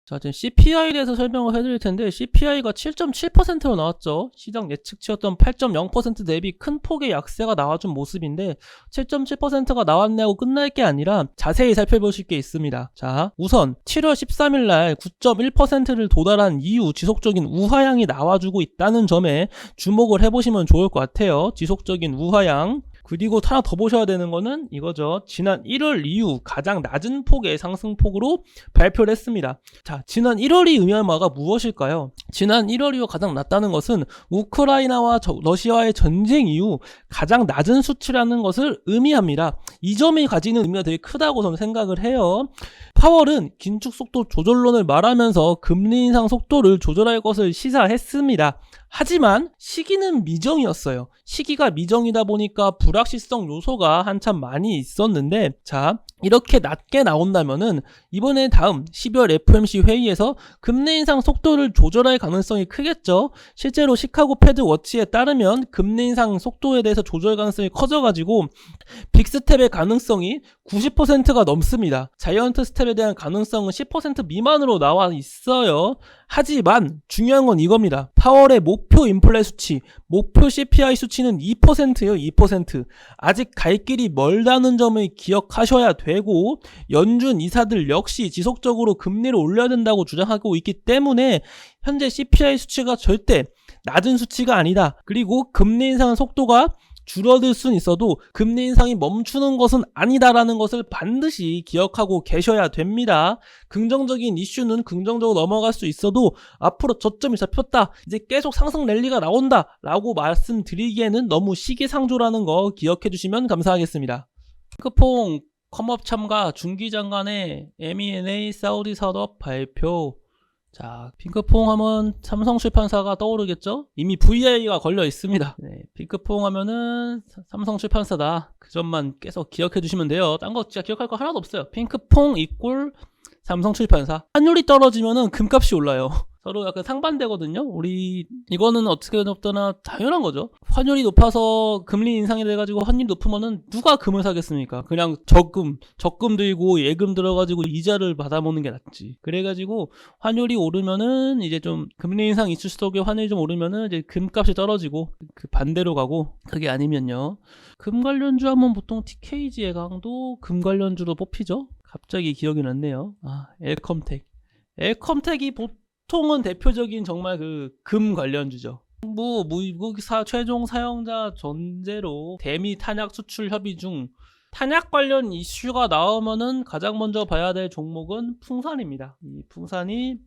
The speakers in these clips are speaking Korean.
자, 지금 CPI에 대해서 설명을 해드릴 텐데, CPI가 7.7%로 나왔죠. 시장 예측치였던 8.0% 대비 큰 폭의 약세가 나와준 모습인데, 7.7%가 나왔네고 끝날 게 아니라 자세히 살펴보실 게 있습니다. 자, 우선 7월 13일 날 9.1%를 도달한 이후 지속적인 우하향이 나와주고 있다는 점에 주목을 해보시면 좋을 것 같아요. 지속적인 우하향. 그리고 하나 더 보셔야 되는 거는 이거죠. 지난 1월 이후 가장 낮은 폭의 상승폭으로 발표를 했습니다. 자, 지난 1월이 의미하는 바가 무엇일까요? 지난 1월 이후 가장 낮다는 것은 우크라이나와 러시아의 전쟁 이후 가장 낮은 수치라는 것을 의미합니다. 이 점이 가지는 의미가 되게 크다고 저는 생각을 해요. 파월은 긴축 속도 조절론을 말하면서 금리 인상 속도를 조절할 것을 시사했습니다. 하지만 시기는 미정이었어요. 시기가 미정이다 보니까 불확실성 요소가 한참 많이 있었는데, 자, 이렇게 낮게 나온다면은 이번에 다음 12월 FOMC 회의에서 금리 인상 속도를 조절할 가능성이 크겠죠. 실제로 시카고 패드 워치에 따르면 금리 인상 속도에 대해서 조절 가능성이 커져가지고 빅스텝의 가능성이 90%가 넘습니다. 자이언트 스텝에 대한 가능성은 10% 미만으로 나와 있어요. 하지만 중요한 건 이겁니다. 파월의 목표 인플레 수치, 목표 CPI 수치는 2%예요. 2%. 아직 갈 길이 멀다는 점을 기억하셔야 되고, 연준 이사들 역시 지속적으로 금리를 올려야 된다고 주장하고 있기 때문에 현재 CPI 수치가 절대 낮은 수치가 아니다. 그리고 금리 인상 속도가 줄어들 수는 있어도 금리 인상이 멈추는 것은 아니다라는 것을 반드시 기억하고 계셔야 됩니다. 긍정적인 이슈는 긍정적으로 넘어갈 수 있어도 앞으로 저점이 잡혔다, 이제 계속 상승 랠리가 나온다 라고 말씀드리기에는 너무 시기상조라는 거 기억해 주시면 감사하겠습니다. 핑크퐁 컴업 참가 중기장관의 M&A 사우디 산업 발표. 자, 핑크퐁 하면 삼성출판사가 떠오르겠죠? 이미 VI가 걸려 있습니다. 네, 핑크퐁 하면은 삼성출판사다. 그 점만 계속 기억해 주시면 돼요. 딴 거 진짜 기억할 거 하나도 없어요. 핑크퐁 이꼴 삼성출판사. 환율이 떨어지면은 금값이 올라요. 서로 약간 상반되거든요. 우리 이거는 어떻게 높더나 당연한 거죠. 환율이 높아서 금리 인상이 돼가지고 환율이 높으면은 누가 금을 사겠습니까? 그냥 적금 들고 예금 들어가지고 이자를 받아먹는 게 낫지. 그래가지고 환율이 오르면은 이제 좀 금리 인상 이슈 속에 환율이 좀 오르면은 이제 금값이 떨어지고 그 반대로 가고, 그게 아니면요. 금 관련주 하면 보통 TKG 예강도 금 관련주로 뽑히죠. 갑자기 기억이 났네요. 엘컴텍. 엘컴텍이 보통은 대표적인 정말 그 금 관련주죠. 미국 최종 사용자 전제로 대미 탄약 수출 협의 중 탄약 관련 이슈가 나오면은 가장 먼저 봐야 될 종목은 풍산입니다. 이 풍산이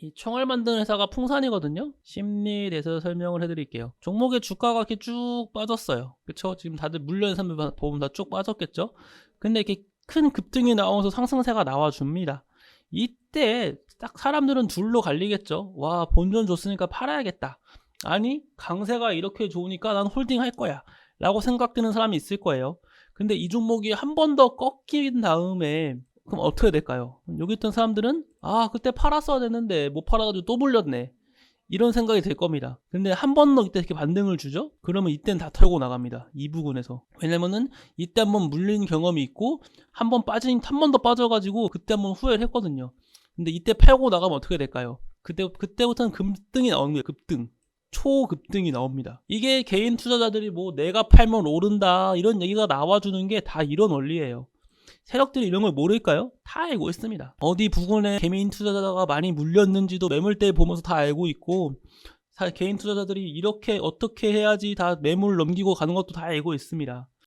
이 총알 만드는 회사가 풍산이거든요. 심리에 대해서 설명을 해드릴게요. 종목의 주가가 이렇게 쭉 빠졌어요. 그쵸? 지금 다들 물려는 사람들 보면 다 쭉 빠졌겠죠? 근데 이렇게 큰 급등이 나오면서 상승세가 나와줍니다. 이때 딱 사람들은 둘로 갈리겠죠. 와, 본전 줬으니까 팔아야겠다. 아니, 강세가 이렇게 좋으니까 난 홀딩 할 거야 라고 생각되는 사람이 있을 거예요. 근데 이 종목이 한 번 더 꺾인 다음에 그럼 어떻게 될까요? 여기 있던 사람들은 그때 팔았어야 됐는데 못 팔아가지고 또 물렸네, 이런 생각이 들 겁니다. 근데 한 번 더 이때 이렇게 반등을 주죠? 그러면 이때는 다 털고 나갑니다. 이 부분에서. 왜냐면은 이때 한번 물린 경험이 있고 한 번 더 빠져가지고 그때 한번 후회를 했거든요. 근데 이때 팔고 나가면 어떻게 될까요? 그때부터는 급등이 나옵니다. 초급등이 나옵니다. 이게 개인 투자자들이 뭐 내가 팔면 오른다 이런 얘기가 나와주는 게 다 이런 원리예요. 세력들이 이런 걸 모를까요? 다 알고 있습니다. 어디 부근에 개인 투자자가 많이 물렸는지도 매물대 보면서 다 알고 있고, 개인 투자자들이 이렇게 어떻게 해야지 다 매물 넘기고 가는 것도 다 알고 있습니다.